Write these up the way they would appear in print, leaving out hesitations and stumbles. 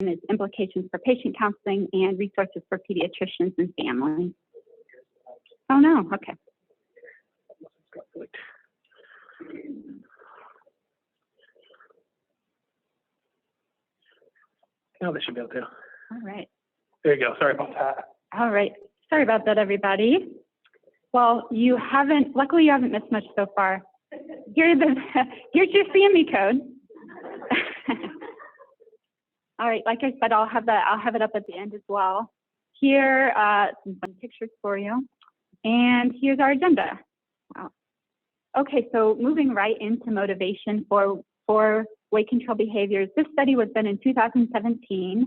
is implications for patient counseling and resources for pediatricians and families. Oh no, okay. Now they should be able to. All right. There you go. Sorry about that. All right. Sorry about that, everybody. Well, luckily you haven't missed much so far. Here's your CME code. All right, like I said, I'll have it up at the end as well. Here, some fun pictures for you. And here's our agenda. Wow. Okay, so moving right into motivation for weight control behaviors. This study was done in 2017,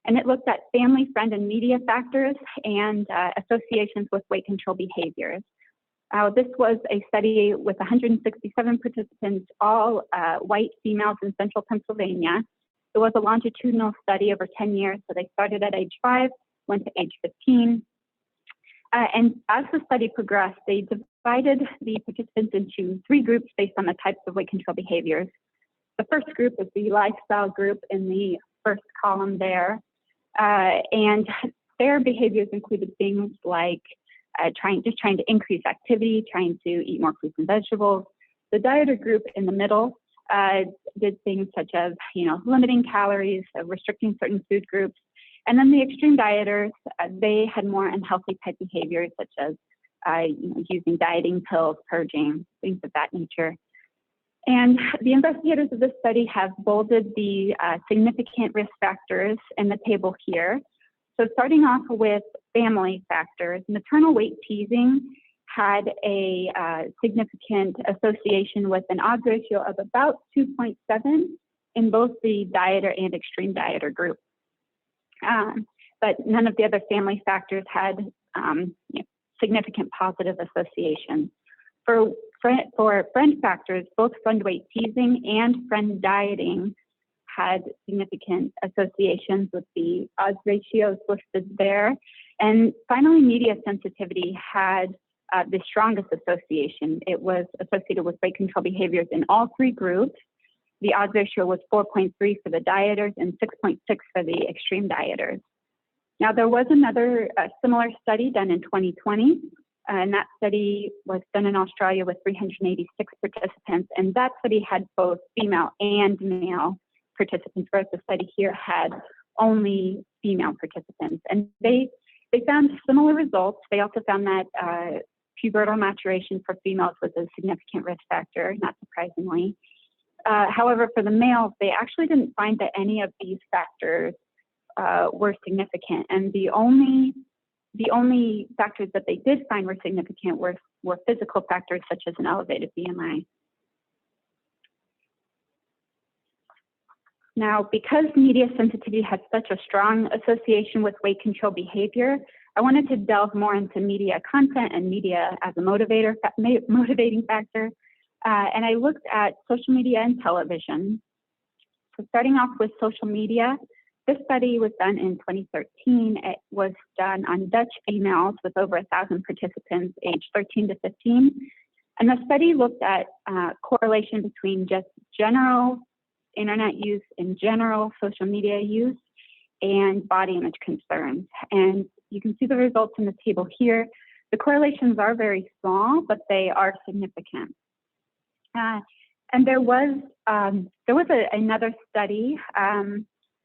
and it looked at family, friend, and media factors and associations with weight control behaviors. This was a study with 167 participants, all white females in central Pennsylvania. It was a longitudinal study over 10 years, so they started at age 5, went to age 15. And as the study progressed, they divided the participants into 3 groups based on the types of weight control behaviors. The first group is the lifestyle group in the first column there. And their behaviors included things like trying to increase activity, trying to eat more fruits and vegetables. The dieter group in the middle did things such as, limiting calories, restricting certain food groups. And then the extreme dieters, they had more unhealthy type behaviors such as, using dieting pills, purging, things of that nature. And the investigators of this study have bolded the significant risk factors in the table here. So starting off with family factors, maternal weight teasing had a significant association with an odds ratio of about 2.7 in both the dieter and extreme dieter group. But none of the other family factors had significant positive associations. For friend factors, both friend weight teasing and friend dieting had significant associations with the odds ratios listed there. And finally, media sensitivity had the strongest association. It was associated with weight control behaviors in all 3 groups. The odds ratio was 4.3 for the dieters and 6.6 for the extreme dieters. Now, there was another similar study done in 2020, and that study was done in Australia with 386 participants, and that study had both female and male participants, whereas the study here had only female participants. And they found similar results. They also found that pubertal maturation for females was a significant risk factor, not surprisingly. However, for the males, they actually didn't find that any of these factors were significant. And the only factors that they did find were significant were physical factors such as an elevated BMI. Now, because media sensitivity has such a strong association with weight control behavior, I wanted to delve more into media content and media as a motivating factor. And I looked at social media and television. So starting off with social media, this study was done in 2013. It was done on Dutch females with over 1,000 participants aged 13 to 15. And the study looked at correlation between just general internet use and general social media use and body image concerns. And you can see the results in the table here. The correlations are very small, but they are significant. And there was another study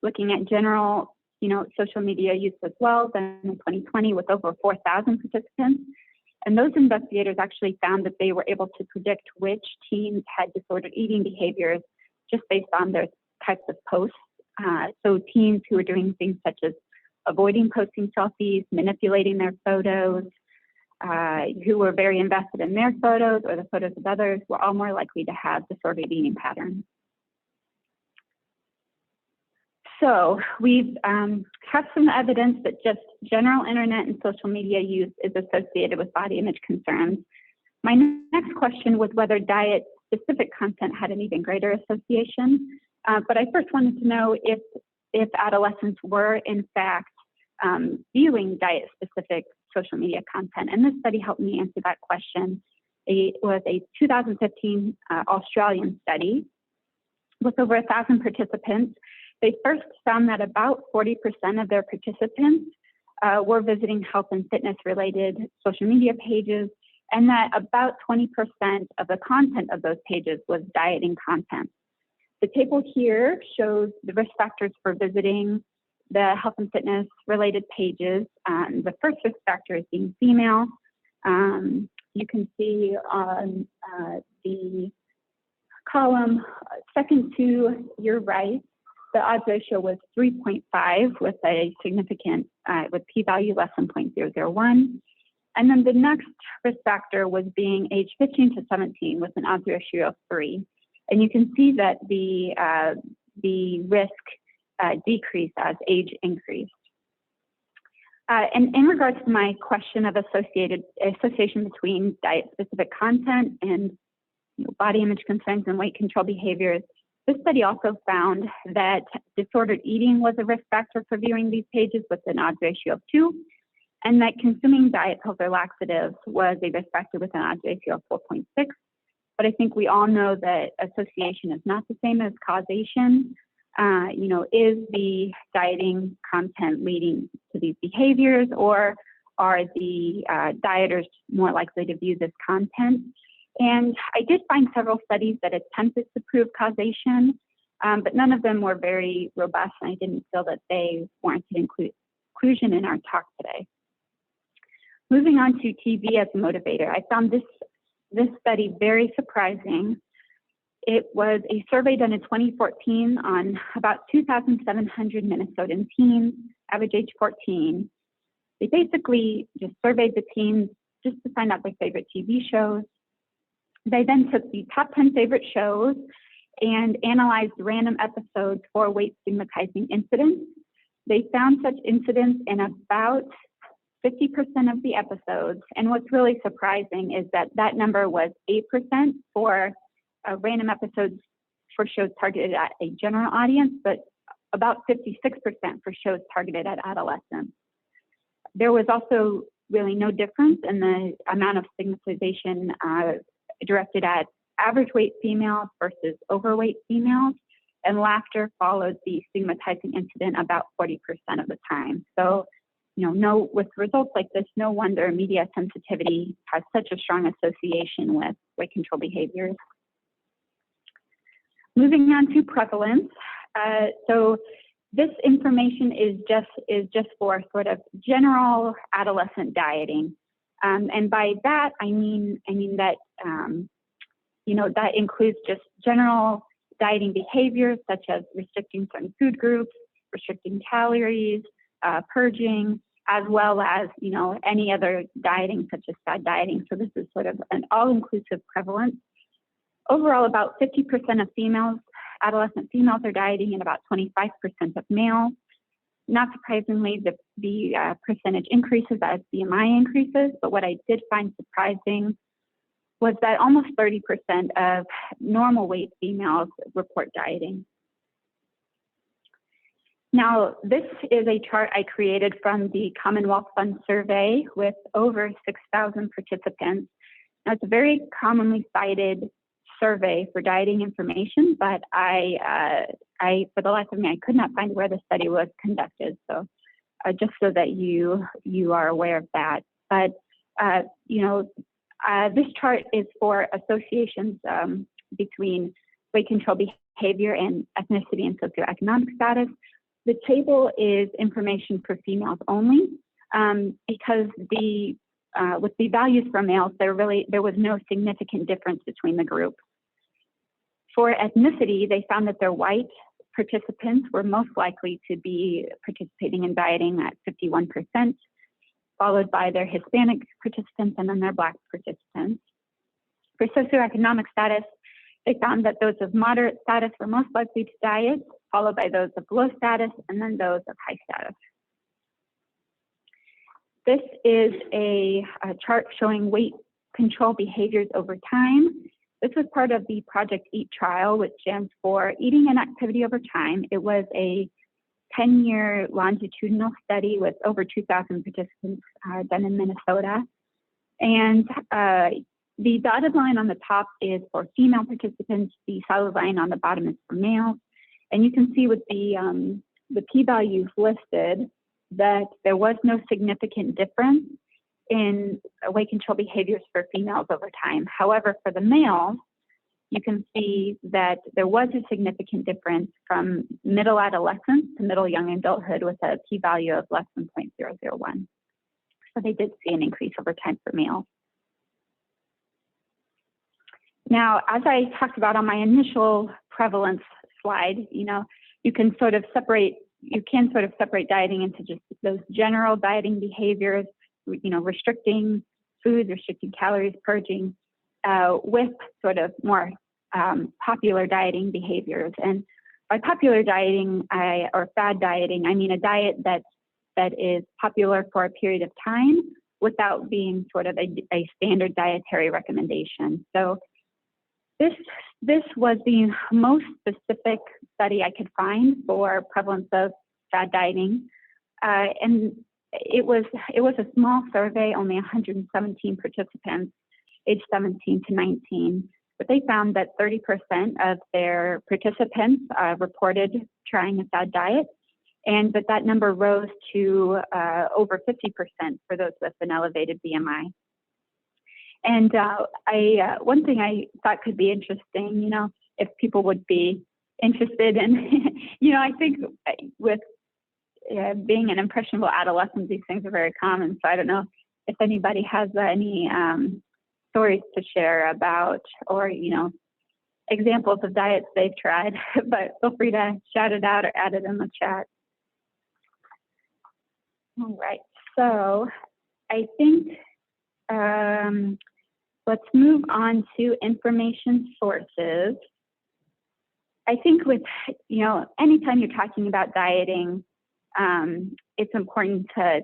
looking at general, social media use as well, done in 2020 with over 4,000 participants. And those investigators actually found that they were able to predict which teens had disordered eating behaviors just based on their types of posts. So teens who were doing things such as avoiding posting selfies, manipulating their photos, who were very invested in their photos or the photos of others, were all more likely to have disordered eating patterns. So we've have some evidence that just general internet and social media use is associated with body image concerns. My next question was whether diet-specific content had an even greater association. But I first wanted to know if adolescents were in fact viewing diet-specific social media content. And this study helped me answer that question. It was a 2015 Australian study with over 1,000 participants. They first found that about 40% of their participants were visiting health and fitness related social media pages, and that about 20% of the content of those pages was dieting content. The table here shows the risk factors for visiting the health and fitness related pages. The first risk factor is being female. You can see on the column second to your right, the odds ratio was 3.5 with a significant, with p-value less than 0.001. And then the next risk factor was being age 15 to 17 with an odds ratio of 3. And you can see that the risk decreased as age increased. And in regards to my question of association between diet-specific content and body image concerns and weight control behaviors, this study also found that disordered eating was a risk factor for viewing these pages with an odds ratio of 2, and that consuming diet pills or laxatives was a risk factor with an odds ratio of 4.6. But I think we all know that association is not the same as causation. Is the dieting content leading to these behaviors, or are the dieters more likely to view this content? And I did find several studies that attempted to prove causation, but none of them were very robust, and I didn't feel that they warranted inclusion in our talk today. Moving on to TV as a motivator, I found this study very surprising. It was a survey done in 2014 on about 2,700 Minnesotan teens, average age 14. They basically just surveyed the teens just to find out their favorite TV shows. They then took the top 10 favorite shows and analyzed random episodes for weight stigmatizing incidents. They found such incidents in about 50% of the episodes. And what's really surprising is that that number was 8% for random episodes for shows targeted at a general audience, but about 56% for shows targeted at adolescents. There was also really no difference in the amount of stigmatization directed at average weight females versus overweight females, and laughter followed the stigmatizing incident about 40% of the time. So, with results like this, no wonder media sensitivity has such a strong association with weight control behaviors. Moving on to prevalence. So this information is just for sort of general adolescent dieting. And by that, I mean that, that includes just general dieting behaviors such as restricting certain food groups, restricting calories, purging, as well as, any other dieting such as fad dieting. So this is sort of an all-inclusive prevalence. Overall, about 50% of adolescent females are dieting, and about 25% of males. Not surprisingly, the percentage increases as BMI increases, but what I did find surprising was that almost 30% of normal weight females report dieting. Now, this is a chart I created from the Commonwealth Fund survey with over 6,000 participants. Now, it's a very commonly cited survey for dieting information, but I for the life of me, I could not find where the study was conducted. So just so that you are aware of that. But, this chart is for associations between weight control behavior and ethnicity and socioeconomic status. The table is information for females only because with the values for males, there was no significant difference between the groups. For ethnicity, they found that their white participants were most likely to be participating in dieting at 51%, followed by their Hispanic participants and then their Black participants. For socioeconomic status, they found that those of moderate status were most likely to diet, followed by those of low status, and then those of high status. This is a chart showing weight control behaviors over time. This was part of the Project EAT trial, which stands for Eating and Activity Over Time. It was a 10-year longitudinal study with over 2,000 participants done in Minnesota. And the dotted line on the top is for female participants. The solid line on the bottom is for males. And you can see with the p-values listed that there was no significant difference in weight control behaviors for females over time. However, for the males, you can see that there was a significant difference from middle adolescence to middle young adulthood with a p-value of less than 0.001. So they did see an increase over time for males. Now, as I talked about on my initial prevalence slide, you can sort of separate dieting into just those general dieting behaviors, restricting foods, restricting calories, purging, with sort of more popular dieting behaviors. And by popular dieting or fad dieting, I mean a diet that is popular for a period of time without being sort of a standard dietary recommendation. So this was the most specific study I could find for prevalence of fad dieting, and it was a small survey, only 117 participants, aged 17 to 19. But they found that 30% of their participants reported trying a fad diet, and that number rose to over 50% for those with an elevated BMI. And one thing I thought could be interesting, if people would be interested in, I think with being an impressionable adolescent, these things are very common. So I don't know if anybody has any stories to share about, or examples of diets they've tried, but feel free to shout it out or add it in the chat. All right, so I think let's move on to information sources. I think with, anytime you're talking about dieting, it's important to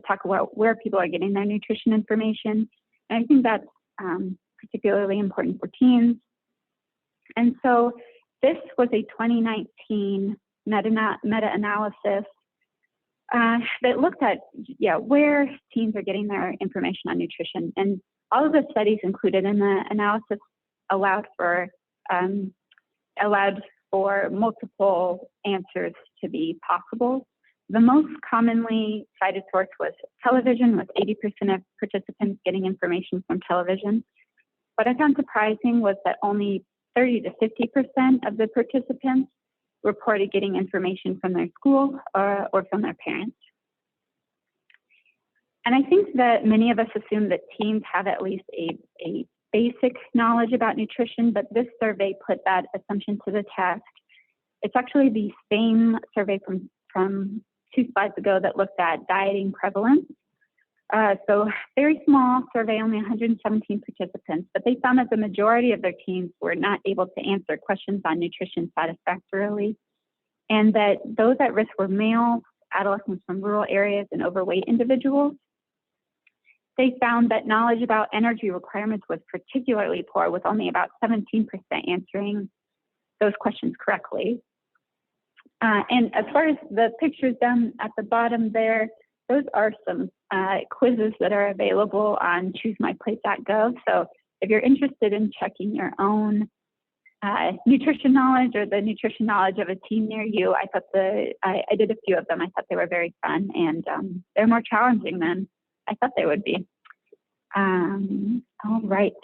talk about where people are getting their nutrition information. And I think that's particularly important for teens. And so this was a 2019 meta-analysis that looked at, where teens are getting their information on nutrition. And all of the studies included in the analysis allowed for multiple answers to be possible. The most commonly cited source was television, with 80% of participants getting information from television. What I found surprising was that only 30 to 50% of the participants reported getting information from their school or from their parents. And I think that many of us assume that teens have at least a basic knowledge about nutrition, but this survey put that assumption to the test. It's actually the same survey from 2 slides ago that looked at dieting prevalence. So very small survey, only 117 participants, but they found that the majority of their teens were not able to answer questions on nutrition satisfactorily, and that those at risk were males, adolescents from rural areas, and overweight individuals. They found that knowledge about energy requirements was particularly poor, with only about 17% answering those questions correctly. And as far as the pictures down at the bottom there, those are some quizzes that are available on choosemyplate.gov. So if you're interested in checking your own nutrition knowledge or the nutrition knowledge of a teen near you, I thought I did a few of them. I thought they were very fun, and they're more challenging than I thought they would be. All right,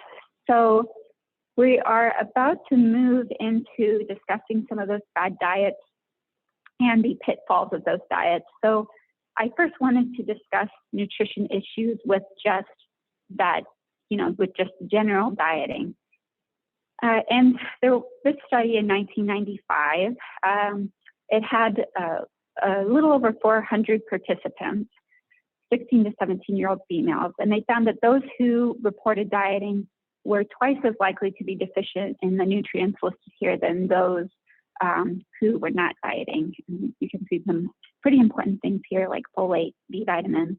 so we are about to move into discussing some of those fad diets and the pitfalls of those diets. So I first wanted to discuss nutrition issues with just that, with just general dieting. And this study in 1995, it had a little over 400 participants, 16 to 17-year-old females, and they found that those who reported dieting were twice as likely to be deficient in the nutrients listed here than those who were not dieting. And you can see some pretty important things here, like folate, B vitamins.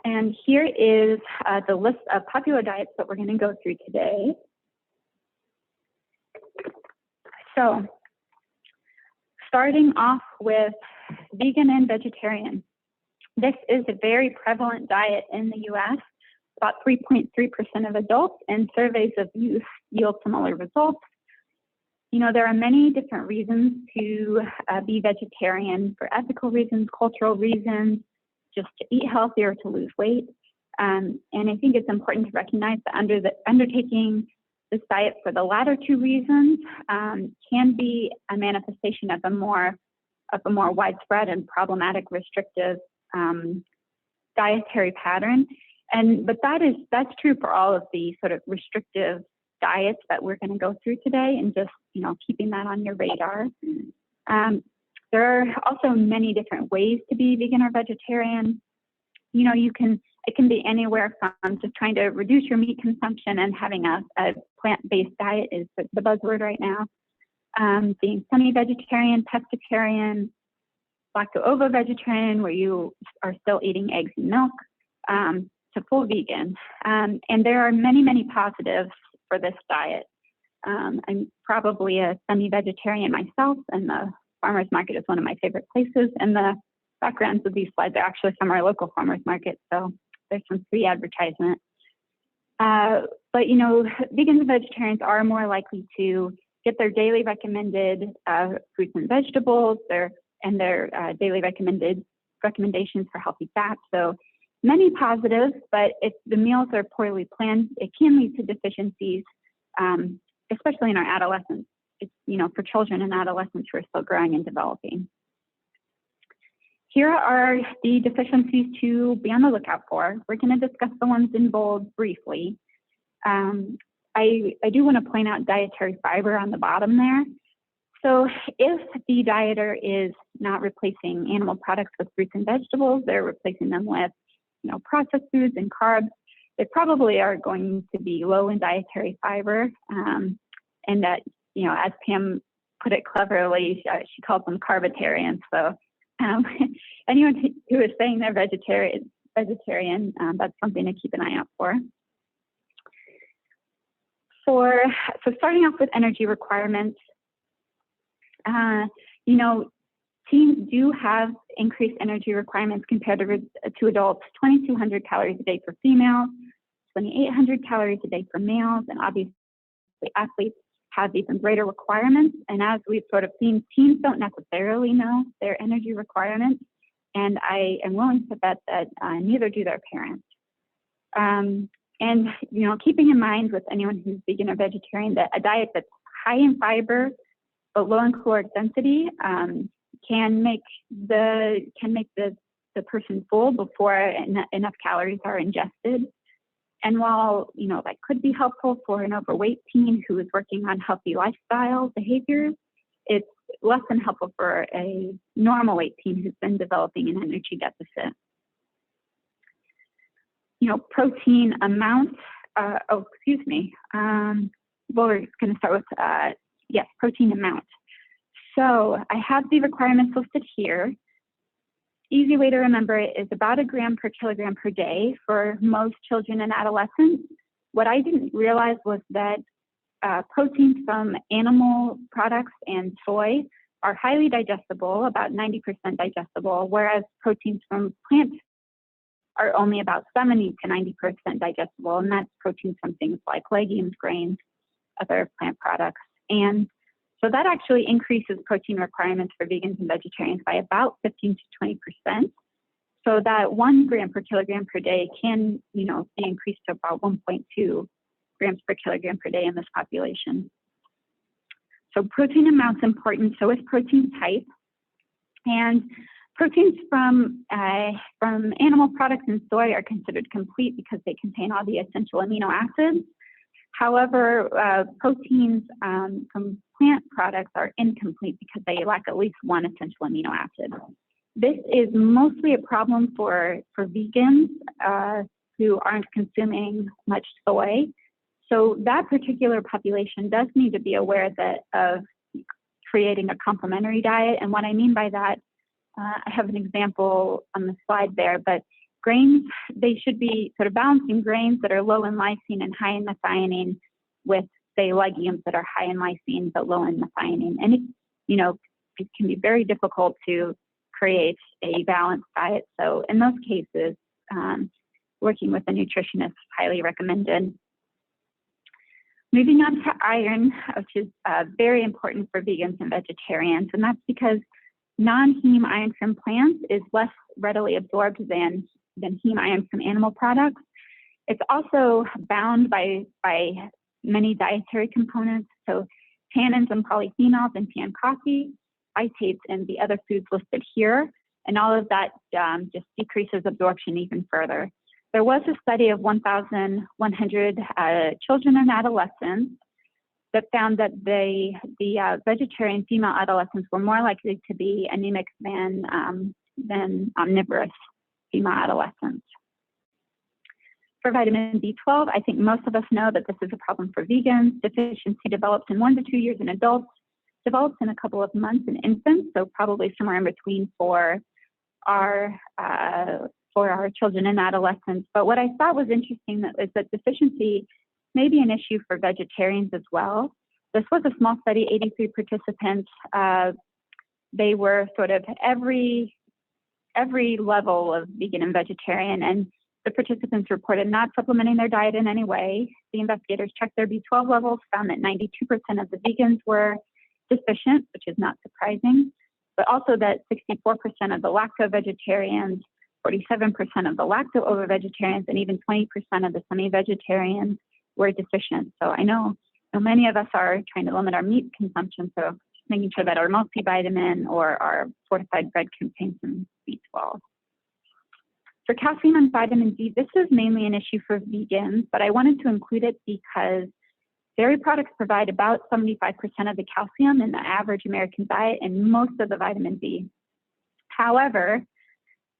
And here is the list of popular diets that we're going to go through today. So, starting off with vegan and vegetarian. This is a very prevalent diet in the U.S. About 3.3% of adults, and surveys of youth yield similar results. there are many different reasons to be vegetarian, for ethical reasons, cultural reasons, just to eat healthier, to lose weight. And I think it's important to recognize that undertaking this diet for the latter two reasons can be a manifestation of a more widespread and problematic restrictive dietary pattern. But that's true for all of the sort of restrictive diets that we're going to go through today, and just keeping that on your radar. There are also many different ways to be vegan or vegetarian. It can be anywhere from just trying to reduce your meat consumption and having a plant-based diet is the buzzword right now. Being semi-vegetarian, pescatarian, lacto-ovo-vegetarian, where you are still eating eggs and milk, to full vegan. And there are many, many positives for this diet. I'm probably a semi-vegetarian myself, and the farmer's market is one of my favorite places. And the backgrounds of these slides are actually from our local farmer's market, so there's some free advertisement. But vegans and vegetarians are more likely to get their daily recommended fruits and vegetables, their daily recommendations for healthy fats. So many positives, but if the meals are poorly planned, it can lead to deficiencies, especially in our adolescents. It's, for children and adolescents who are still growing and developing. Here are the deficiencies to be on the lookout for. We're going to discuss the ones in bold briefly. I do want to point out dietary fiber on the bottom there. So if the dieter is not replacing animal products with fruits and vegetables, they're replacing them with processed foods and carbs, they probably are going to be low in dietary fiber. And that, as Pam put it cleverly, she calls them carbitarians. So anyone who is saying they're vegetarian, that's something to keep an eye out for. So starting off with energy requirements, teens do have increased energy requirements compared to adults. 2,200 calories a day for females, 2,800 calories a day for males, and obviously athletes have even greater requirements. And as we've sort of seen, teens don't necessarily know their energy requirements, and I am willing to bet that neither do their parents. And keeping in mind with anyone who's vegan or vegetarian that a diet that's high in fiber but low in caloric density can make the person full before enough calories are ingested. And while that could be helpful for an overweight teen who is working on healthy lifestyle behaviors, it's less than helpful for a normal weight teen who's been developing an energy deficit. Protein amount. Well, we're going to start with protein amount. So I have the requirements listed here. Easy way to remember it is about 1 gram per kilogram per day for most children and adolescents. What I didn't realize was that proteins from animal products and soy are highly digestible, about 90% digestible, whereas proteins from plants are only about 70 to 90% digestible, and that's proteins from things like legumes, grains, other plant products. And so that actually increases protein requirements for vegans and vegetarians by about 15 to 20%. So that 1 gram per kilogram per day can, be increased to about 1.2 grams per kilogram per day in this population. So protein amount's important, so is protein type. And proteins from animal products and soy are considered complete because they contain all the essential amino acids. However, proteins from plant products are incomplete because they lack at least one essential amino acid. This is mostly a problem for vegans who aren't consuming much soy. So that particular population does need to be aware of creating a complementary diet. And what I mean by that, I have an example on the slide there, but grains, they should be sort of balancing grains that are low in lysine and high in methionine with, say, legumes that are high in lysine but low in methionine. And it can be very difficult to create a balanced diet. So in those cases, working with a nutritionist is highly recommended. Moving on to iron, which is very important for vegans and vegetarians, and that's because non-heme iron from plants is less readily absorbed than heme iron from animal products. It's also bound by many dietary components, so tannins and polyphenols in tea and coffee, phytates in the other foods listed here, and all of that just decreases absorption even further. There was a study of 1,100 children and adolescents that found that the vegetarian female adolescents were more likely to be anemic than omnivorous female adolescents. For vitamin B12, I think most of us know that this is a problem for vegans. Deficiency develops in 1 to 2 years in adults, develops in a couple of months in infants, so probably somewhere in between for our children and adolescents. But what I thought was interesting is that deficiency may be an issue for vegetarians as well. This was a small study, 83 participants. They were sort of every level of vegan and vegetarian, and the participants reported not supplementing their diet in any way. The investigators checked their B12 levels, found that 92% of the vegans were deficient, which is not surprising, but also that 64% of the lacto-vegetarians, 47% of the lacto-ovo-vegetarians, and even 20% of the semi-vegetarians were deficient. So I know many of us are trying to limit our meat consumption, so just making sure that our multivitamin or our fortified bread contains some B12. For calcium and vitamin D, this is mainly an issue for vegans, but I wanted to include it because dairy products provide about 75% of the calcium in the average American diet and most of the vitamin D. However,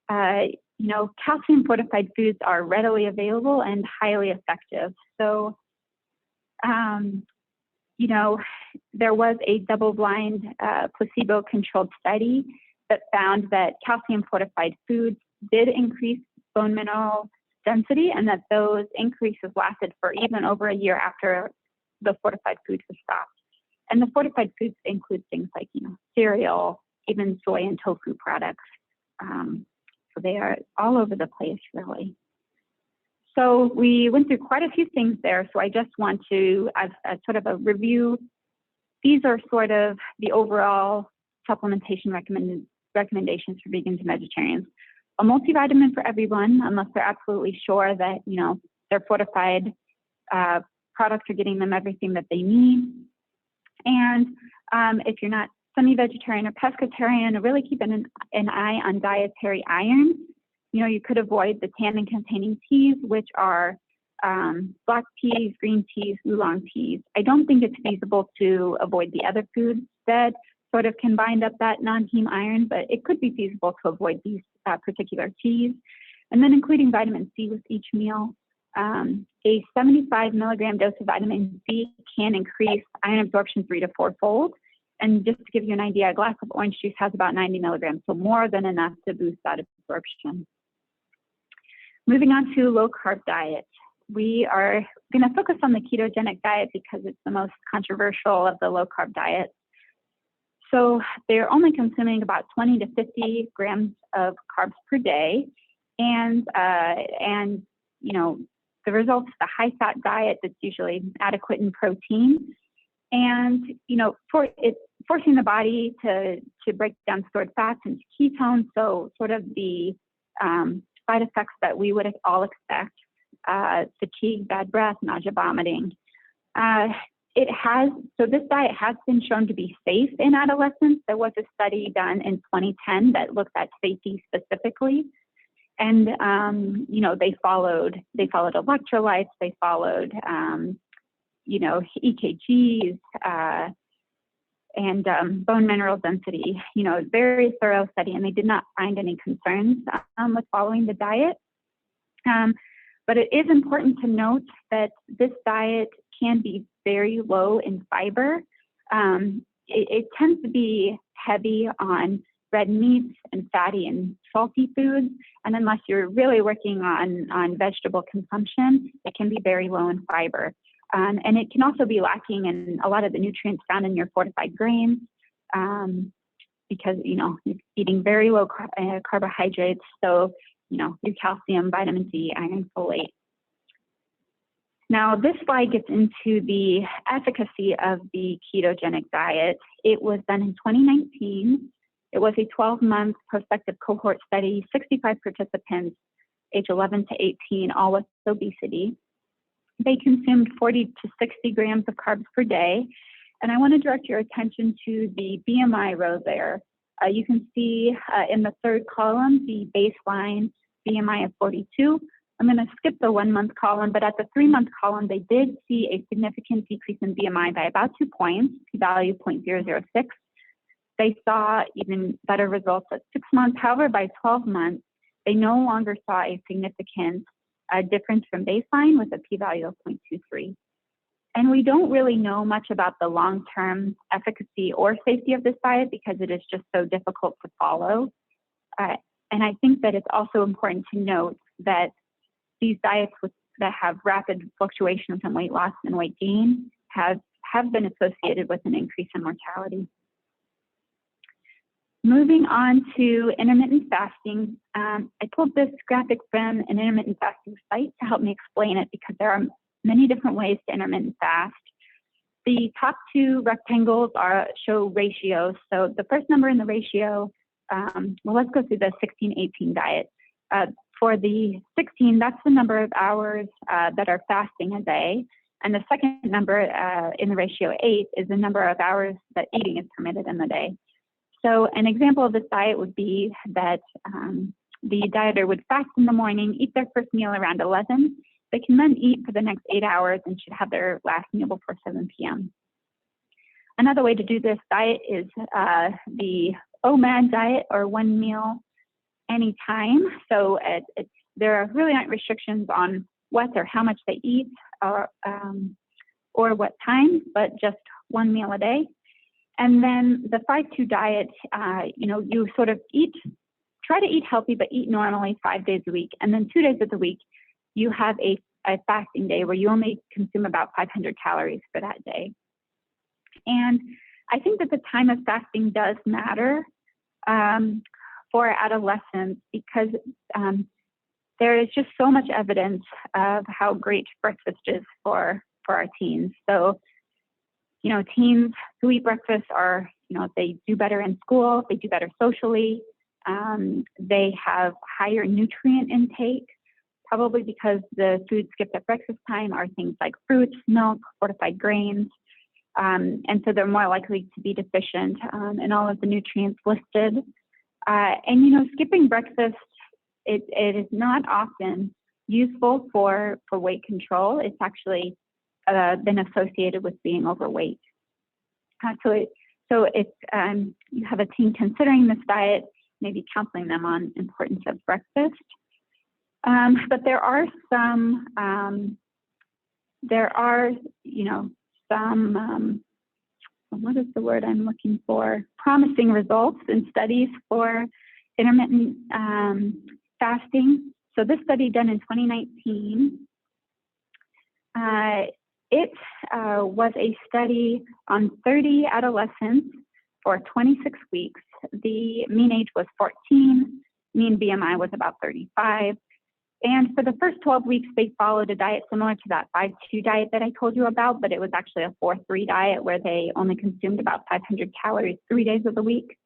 calcium fortified foods are readily available and highly effective. So, there was a double-blind placebo-controlled study that found that calcium fortified foods did increase bone mineral density, and that those increases lasted for even over a year after the fortified foods were stopped. And the fortified foods include things like, cereal, even soy and tofu products. So they are all over the place, really. So we went through quite a few things there. So I just want to, as sort of a review, these are sort of the overall supplementation recommendations for vegans and vegetarians. A multivitamin for everyone, unless they're absolutely sure that, their fortified products are getting them everything that they need. And if you're not semi-vegetarian or pescatarian, really keep an eye on dietary iron. You could avoid the tannin-containing teas, which are black teas, green teas, oolong teas. I don't think it's feasible to avoid the other foods that sort of can bind up that non-heme iron, but it could be feasible to avoid these particular teas. And then including vitamin C with each meal. A 75 milligram dose of vitamin C can increase iron absorption 3 to 4-fold. And just to give you an idea, a glass of orange juice has about 90 milligrams, so more than enough to boost that absorption. Moving on to low-carb diet. We are going to focus on the ketogenic diet because it's the most controversial of the low-carb diets. So they're only consuming about 20 to 50 grams of carbs per day. And the results, the high-fat diet that's usually adequate in protein. And, forcing the body to break down stored fats into ketones, so sort of the side effects that we would all expect, fatigue, bad breath, nausea, vomiting. So this diet has been shown to be safe in adolescents. There was a study done in 2010 that looked at safety specifically. And, they followed electrolytes, they followed, EKGs, and bone mineral density, very thorough study, and they did not find any concerns with following the diet. But it is important to note that this diet can be very low in fiber. It tends to be heavy on red meats and fatty and salty foods, and unless you're really working on vegetable consumption, it can be very low in fiber. And it can also be lacking in a lot of the nutrients found in your fortified grains because, you're eating very low carbohydrates. So, your calcium, vitamin D, iron, folate. Now, this slide gets into the efficacy of the ketogenic diet. It was done in 2019. It was a 12-month prospective cohort study, 65 participants, age 11 to 18, all with obesity. They consumed 40 to 60 grams of carbs per day. And I want to direct your attention to the BMI row there. You can see in the third column, the baseline BMI of 42. I'm going to skip the 1 month column, but at the 3 month column, they did see a significant decrease in BMI by about 2 points, p-value 0.006. They saw even better results at 6 months. However, by 12 months, they no longer saw a significant difference from baseline with a p-value of 0.23. And we don't really know much about the long-term efficacy or safety of this diet because it is just so difficult to follow. And I think that it's also important to note that these diets that have rapid fluctuations in weight loss and weight gain have been associated with an increase in mortality. Moving on to intermittent fasting, I pulled this graphic from an intermittent fasting site to help me explain it because there are many different ways to intermittent fast. The top two rectangles show ratios. So the first number in the ratio, well, let's go through the 16-18 diet. For the 16, that's the number of hours that are fasting a day. And the second number in the ratio 8 is the number of hours that eating is permitted in the day. So an example of this diet would be that the dieter would fast in the morning, eat their first meal around 11. They can then eat for the next 8 hours and should have their last meal before 7 p.m. Another way to do this diet is the OMAD diet, or 1 meal anytime. So there really aren't restrictions on what or how much they eat or what time, but just 1 meal a day. And then the 5-2 diet, you sort of try to eat healthy, but eat normally 5 days a week. And then 2 days of the week, you have a fasting day where you only consume about 500 calories for that day. And I think that the time of fasting does matter for adolescents because there is just so much evidence of how great breakfast is for our teens. So, teens who eat breakfast are, they do better in school, they do better socially, they have higher nutrient intake, probably because the foods skipped at breakfast time are things like fruits, milk, fortified grains, and so they're more likely to be deficient in all of the nutrients listed. And skipping breakfast, it is not often useful for weight control. It's actually been associated with being overweight. So if you have a teen considering this diet, maybe counseling them on importance of breakfast. But there are some, what is the word I'm looking for? Promising results in studies for intermittent fasting. So this study done in 2019, it was a study on 30 adolescents for 26 weeks. The mean age was 14, mean BMI was about 35. And for the first 12 weeks, they followed a diet similar to that 5-2 diet that I told you about, but it was actually a 4-3 diet where they only consumed about 500 calories 3 days of the week.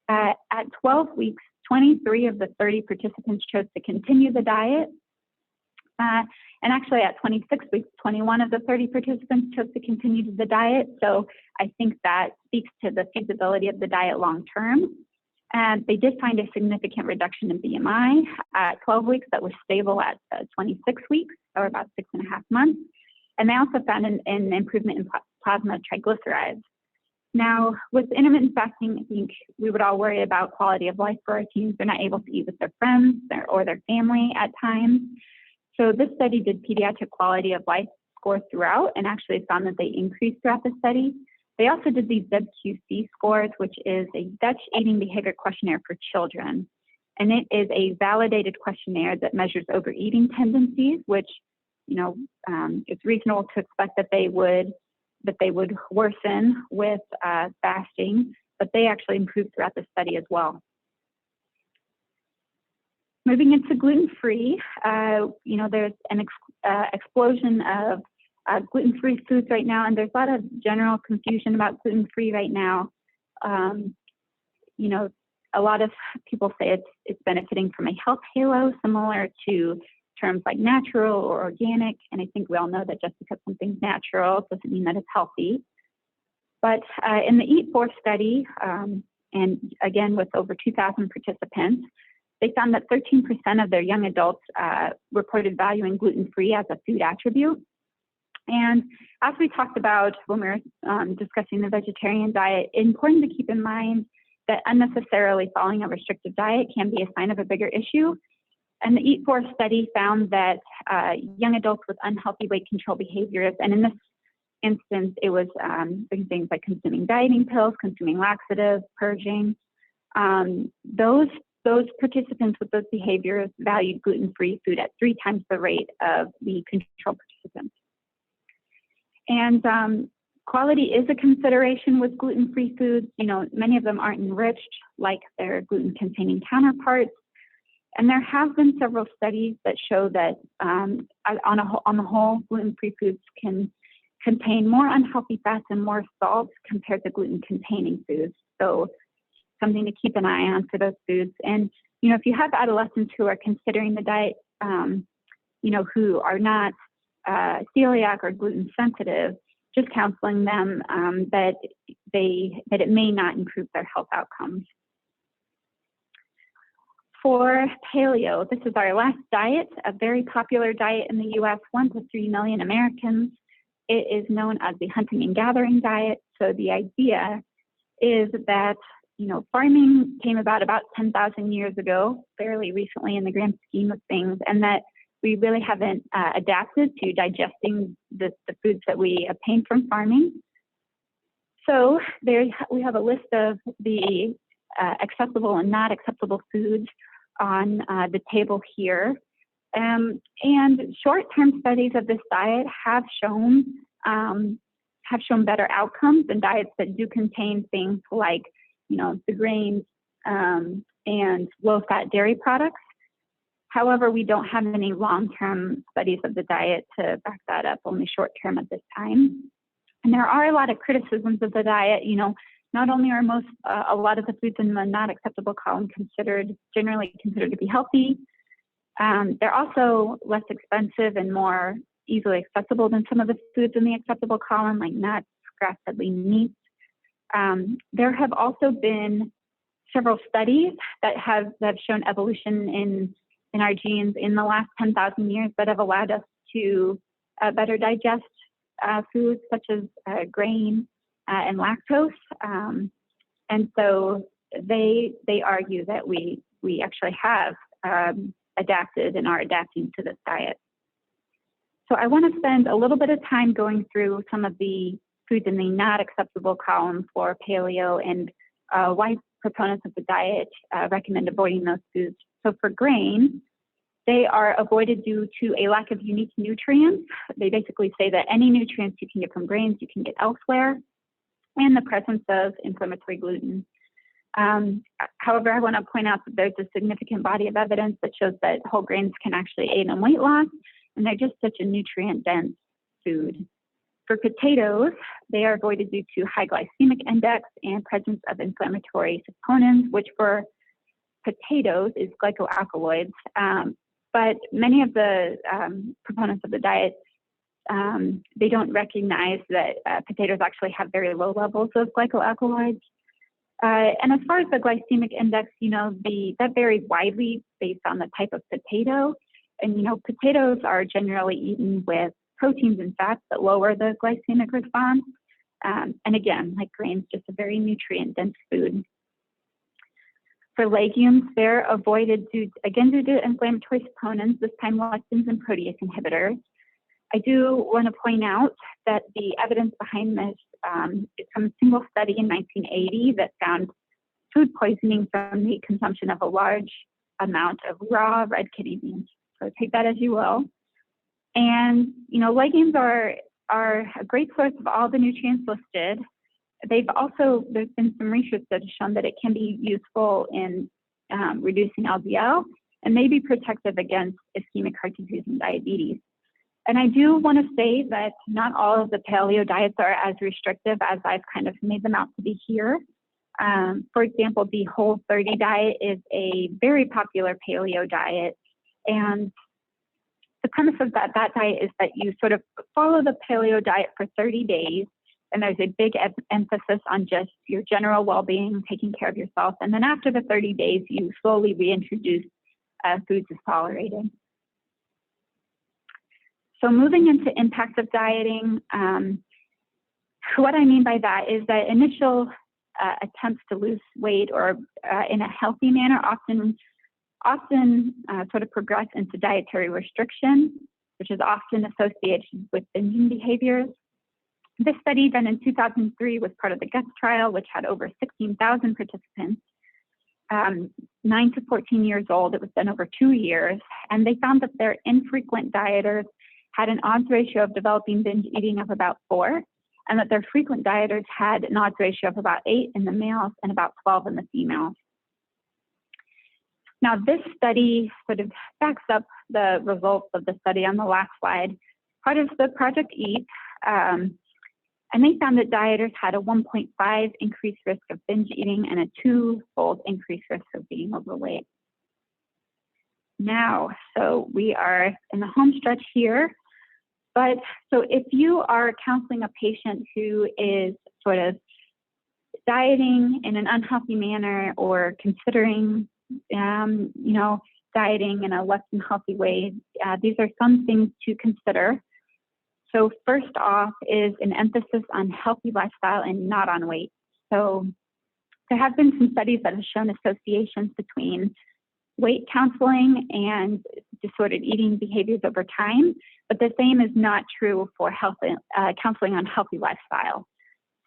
At 12 weeks, 23 of the 30 participants chose to continue the diet. And actually at 26 weeks, 21 of the 30 participants chose to continue the diet. So I think that speaks to the feasibility of the diet long term. And they did find a significant reduction in BMI at 12 weeks that was stable at 26 weeks, or about 6.5 months. And they also found an improvement in plasma triglycerides. Now, with intermittent fasting, I think we would all worry about quality of life for our teens. They're not able to eat with their friends or their family at times. So this study did pediatric quality of life scores throughout and actually found that they increased throughout the study. They also did these ZQC scores, which is a Dutch eating behavior questionnaire for children. And it is a validated questionnaire that measures overeating tendencies, which, it's reasonable to expect that they would worsen with fasting, but they actually improved throughout the study as well. Moving into gluten-free, there's an explosion of gluten-free foods right now, and there's a lot of general confusion about gluten-free right now. A lot of people say it's benefiting from a health halo, similar to terms like natural or organic, and I think we all know that just because something's natural doesn't mean that it's healthy. But in the EAT4 study, and again with over 2,000 participants, they found that 13% of their young adults reported valuing gluten-free as a food attribute. And as we talked about when we were discussing the vegetarian diet, it's important to keep in mind that unnecessarily following a restrictive diet can be a sign of a bigger issue. And the EAT4 study found that young adults with unhealthy weight control behaviors, and in this instance, it was things like consuming dieting pills, consuming laxatives, purging. Those participants with those behaviors valued gluten-free food at 3 times the rate of the control participants. And quality is a consideration with gluten-free foods. Many of them aren't enriched like their gluten-containing counterparts. And there have been several studies that show that on the whole, gluten-free foods can contain more unhealthy fats and more salt compared to gluten-containing foods. So something to keep an eye on for those foods. And, if you have adolescents who are considering the diet, who are not celiac or gluten sensitive, just counseling them that it may not improve their health outcomes. For paleo, this is our last diet, a very popular diet in the U.S., 1 to 3 million Americans. It is known as the hunting and gathering diet. So the idea is that, farming came about 10,000 years ago, fairly recently in the grand scheme of things, and that we really haven't adapted to digesting the foods that we obtain from farming. So we have a list of the acceptable and not acceptable foods on the table here. And short-term studies of this diet have shown better outcomes than diets that do contain things like, the grains and low-fat dairy products. However, we don't have any long-term studies of the diet to back that up, only short-term at this time. And there are a lot of criticisms of the diet. Not only are a lot of the foods in the not acceptable column generally considered to be healthy, they're also less expensive and more easily accessible than some of the foods in the acceptable column, like nuts, grass-fed lean meats. There have also been several studies that have shown evolution in our genes in the last 10,000 years that have allowed us to better digest foods such as grain and lactose. And so they argue that we actually have adapted and are adapting to this diet. So I want to spend a little bit of time going through some of the foods in the not acceptable column for paleo and why proponents of the diet recommend avoiding those foods. So for grain, they are avoided due to a lack of unique nutrients. They basically say that any nutrients you can get from grains, you can get elsewhere, and the presence of inflammatory gluten. However, I want to point out that there's a significant body of evidence that shows that whole grains can actually aid in weight loss, and they're just such a nutrient-dense food. For potatoes, they are avoided due to high glycemic index and presence of inflammatory saponins, which for potatoes is glycoalkaloids. But many of the proponents of the diet, they don't recognize that potatoes actually have very low levels of glycoalkaloids. And as far as the glycemic index, that varies widely based on the type of potato. And, potatoes are generally eaten with proteins and fats that lower the glycemic response. And again, like grains, just a very nutrient-dense food. For legumes, they're avoided due to inflammatory saponins, this time lectins and protease inhibitors. I do want to point out that the evidence behind this is from a single study in 1980 that found food poisoning from the consumption of a large amount of raw red kidney beans. So take that as you will. And, legumes are a great source of all the nutrients listed. There's been some research that has shown that it can be useful in reducing LDL and may be protective against ischemic heart disease and diabetes. And I do want to say that not all of the paleo diets are as restrictive as I've kind of made them out to be here. For example, the Whole30 diet is a very popular paleo diet. And the premise of that diet is that you sort of follow the paleo diet for 30 days. And there's a big emphasis on just your general well-being, taking care of yourself. And then after the 30 days, you slowly reintroduce foods as tolerated. So moving into impacts of dieting, what I mean by that is that initial attempts to lose weight or in a healthy manner often sort of progress into dietary restriction, which is often associated with binging behaviors. This study done in 2003 was part of the GUTS trial, which had over 16,000 participants, 9 to 14 years old. It was done over 2 years, and they found that their infrequent dieters had an odds ratio of developing binge eating of about 4, and that their frequent dieters had an odds ratio of about 8 in the males and about 12 in the females. Now, this study sort of backs up the results of the study on the last slide. Part of the Project EAT, and they found that dieters had a 1.5 increased risk of binge eating and a 2-fold increased risk of being overweight. Now, so we are in the home stretch here. But so if you are counseling a patient who is sort of dieting in an unhealthy manner or considering, dieting in a less than healthy way, these are some things to consider. So first off is an emphasis on healthy lifestyle and not on weight. So there have been some studies that have shown associations between weight counseling and disordered eating behaviors over time, but the same is not true for counseling on healthy lifestyle.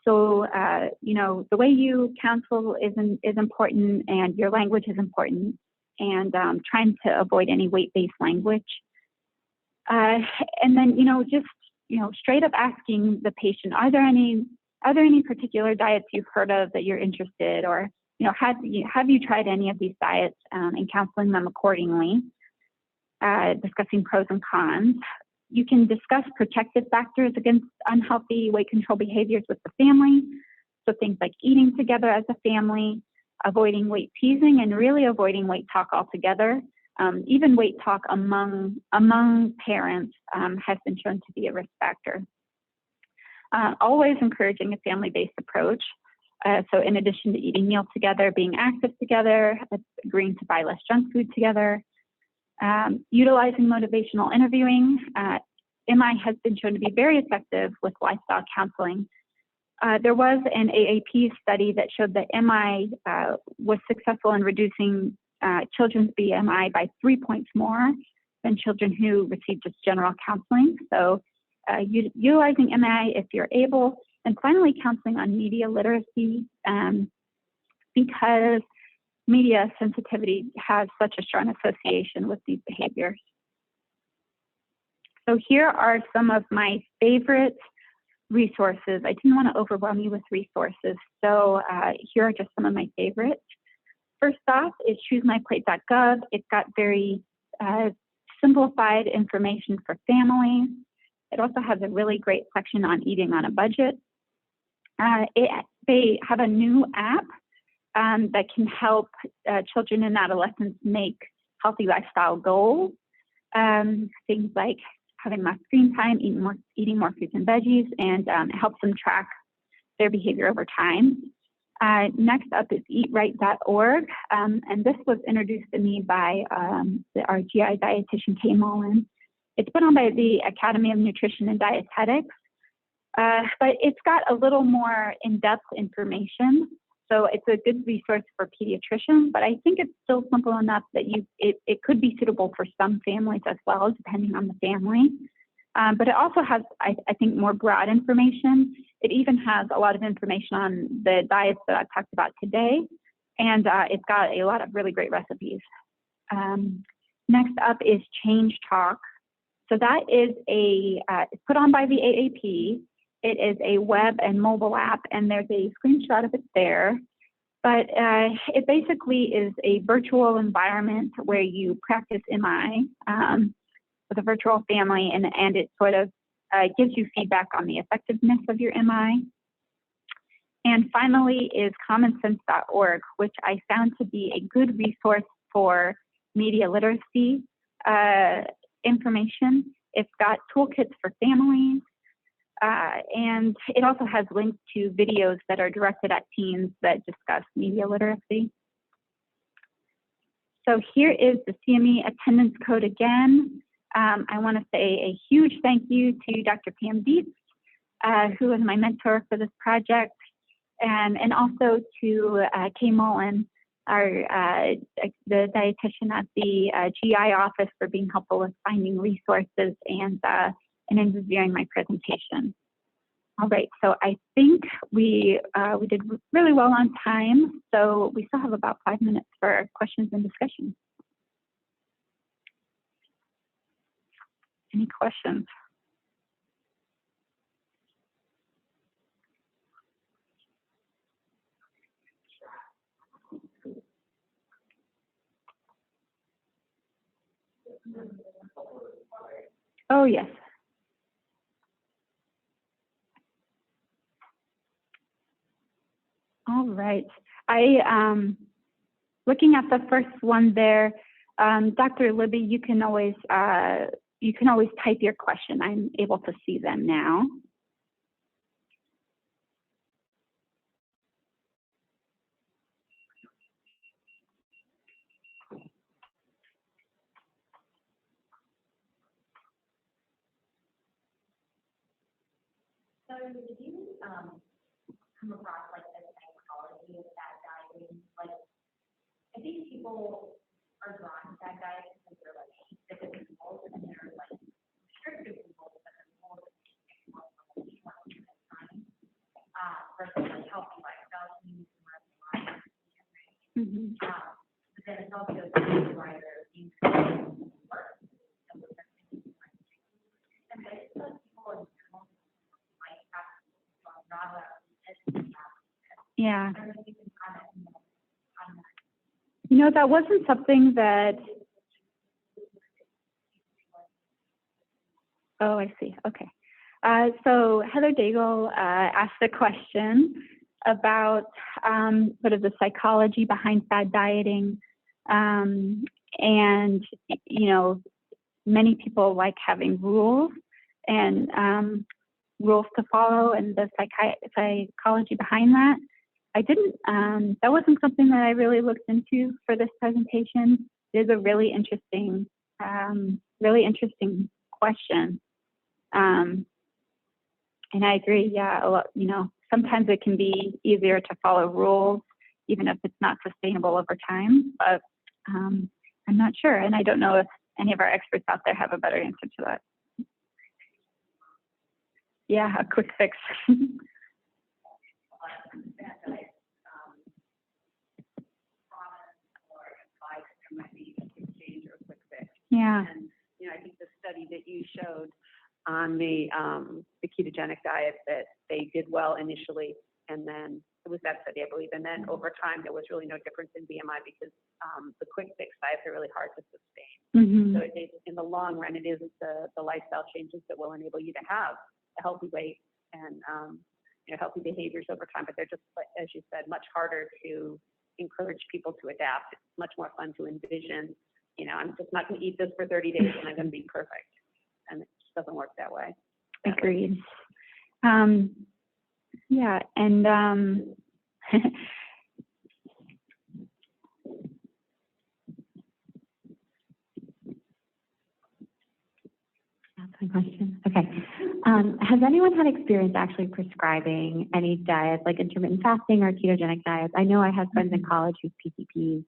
So, the way you counsel is important, and your language is important, and trying to avoid any weight-based language. And then, straight up asking the patient, are there any particular diets you've heard of that you're interested, or have you tried any of these diets, and counseling them accordingly, discussing pros and cons. You can discuss protective factors against unhealthy weight control behaviors with the family. So things like eating together as a family, avoiding weight teasing, and really avoiding weight talk altogether. Even weight talk among parents has been shown to be a risk factor. Always encouraging a family-based approach. So in addition to eating meals together, being active together, agreeing to buy less junk food together, utilizing motivational interviewing. MI has been shown to be very effective with lifestyle counseling. There was an AAP study that showed that MI was successful in reducing children's BMI by 3 points more than children who received just general counseling. So utilizing MI if you're able. And finally, counseling on media literacy, because media sensitivity has such a strong association with these behaviors. So here are some of my favorite resources. I didn't want to overwhelm you with resources, so here are just some of my favorites. First off is choosemyplate.gov. It's got very simplified information for families. It also has a really great section on eating on a budget. They have a new app that can help children and adolescents make healthy lifestyle goals. Things like having less screen time, eating more fruits and veggies, and it helps them track their behavior over time. Next up is eatright.org, and this was introduced to me by our GI dietitian, Kay Mullen. It's put on by the Academy of Nutrition and Dietetics, but it's got a little more in-depth information. So it's a good resource for pediatricians, but I think it's still simple enough that it could be suitable for some families as well, depending on the family. But it also has, I think, more broad information. It even has a lot of information on the diets that I've talked about today, and it's got a lot of really great recipes. Next up is Change Talk. So that is it's put on by the AAP. It is a web and mobile app, and there's a screenshot of it there. But it basically is a virtual environment where you practice MI with a virtual family, and it sort of gives you feedback on the effectiveness of your MI. And finally is commonsense.org, which I found to be a good resource for media literacy information. It's got toolkits for families, and it also has links to videos that are directed at teens that discuss media literacy. So here is the CME attendance code again. I want to say a huge thank you to Dr. Pam Dietz, who was my mentor for this project, and also to Kay Mullen, the dietitian at the GI office, for being helpful with finding resources and in reviewing my presentation. All right, so I think we did really well on time, so we still have about 5 minutes for questions and discussion. Any questions? Oh, yes. All right. Looking at the first one there, Dr. Libby, you can always type your question. I'm able to see them now. So did you come across like the psychology of that dieting? Like, I think people are drawn to that diet because they're like specific people and they're like restrictive people, but they're more time versus like healthy lifestyle needs and but then it's also why they're being work. And but it's like people yeah. You know, that wasn't something that, oh, I see, okay. So Heather Daigle asked a question about sort of the psychology behind fad dieting. And, you know, many people like having rules and rules to follow, and the psychology behind that. I didn't, that wasn't something that I really looked into for this presentation. It is a really interesting question. And I agree, yeah, a lot, you know, sometimes it can be easier to follow rules, even if it's not sustainable over time, but I'm not sure. And I don't know if any of our experts out there have a better answer to that. Yeah, a quick fix. Yeah. And you know, I think the study that you showed on the ketogenic diet, that they did well initially, and then it was that study, I believe, and then over time there was really no difference in BMI because the quick fix diets are really hard to sustain. Mm-hmm. So in the long run, it is the lifestyle changes that will enable you to have a healthy weight and you know, healthy behaviors over time. But they're just, as you said, much harder to encourage people to adapt. It's much more fun to envision, you know, I'm just not going to eat this for 30 days and I'm going to be perfect. And it just doesn't work that way. Agreed. Yeah, and that's my question. Okay. Has anyone had experience actually prescribing any diets like intermittent fasting or ketogenic diets? I know I had friends in college whose PCPs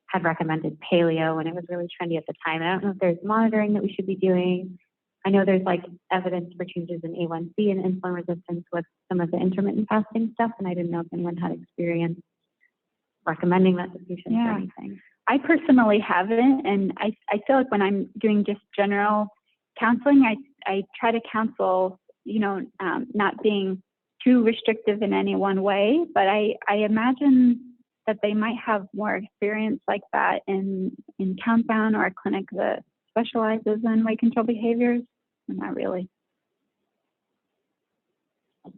had recommended paleo, and it was really trendy at the time. I don't know if there's monitoring that we should be doing. I know there's like evidence for changes in A1C and insulin resistance with some of the intermittent fasting stuff, and I didn't know if anyone had experience recommending that to patients or anything. I personally haven't, and I feel like when I'm doing just general counseling, I try to counsel, you know, not being too restrictive in any one way, but I imagine that they might have more experience like that in Countdown or a clinic that specializes in weight control behaviors? Not really. I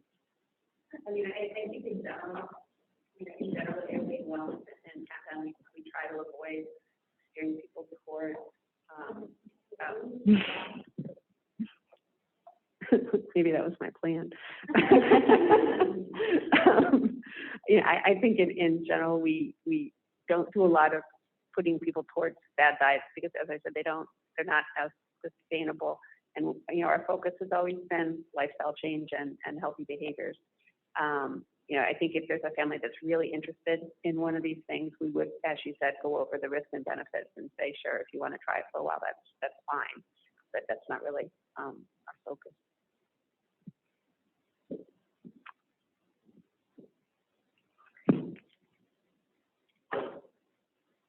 mean, I think in general, in general, everything wellness and Countdown, we try to avoid steering people toward, maybe that was my plan. I think in general, we don't do a lot of putting people towards bad diets because, as I said, they're not as sustainable. And, our focus has always been lifestyle change and healthy behaviors. I think if there's a family that's really interested in one of these things, we would, as you said, go over the risks and benefits and say, sure, if you want to try it for a while, that's fine. But that's not really our focus.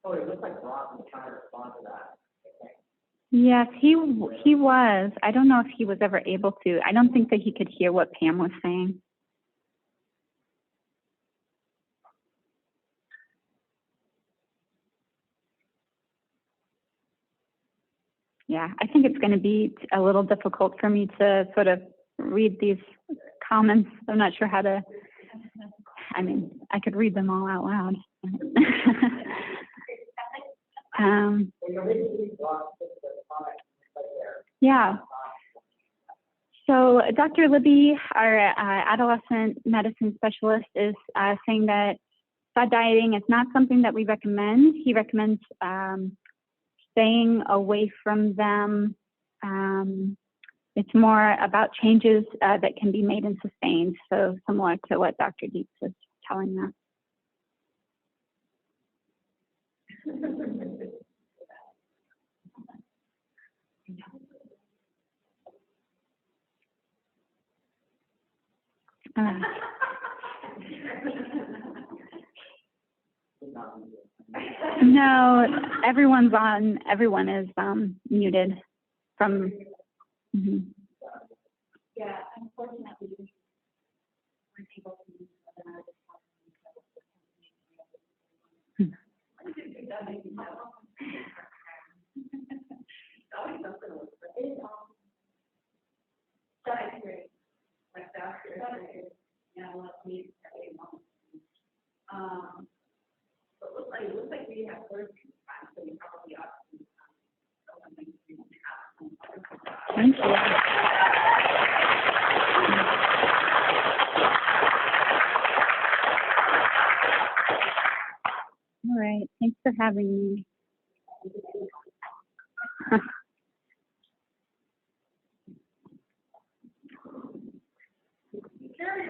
Oh, it looks like Rob was trying to respond to that. Yes, he was. I don't know if he was ever able to. I don't think that he could hear what Pam was saying. Yeah, I think it's going to be a little difficult for me to sort of read these comments. I'm not sure how to, I mean, I could read them all out loud. Yeah. So Dr. Libby, our adolescent medicine specialist, is saying that fad dieting is not something that we recommend. He recommends staying away from them. It's more about changes that can be made and sustained. So similar to what Dr. Dietz is telling us. No, everyone is muted from. Yeah, unfortunately, we weren't able to use another That's great. Like doctor, what we but it looks like we have first time, so we probably ought to something we have. Thank you. All right, thanks for having me. Carrie,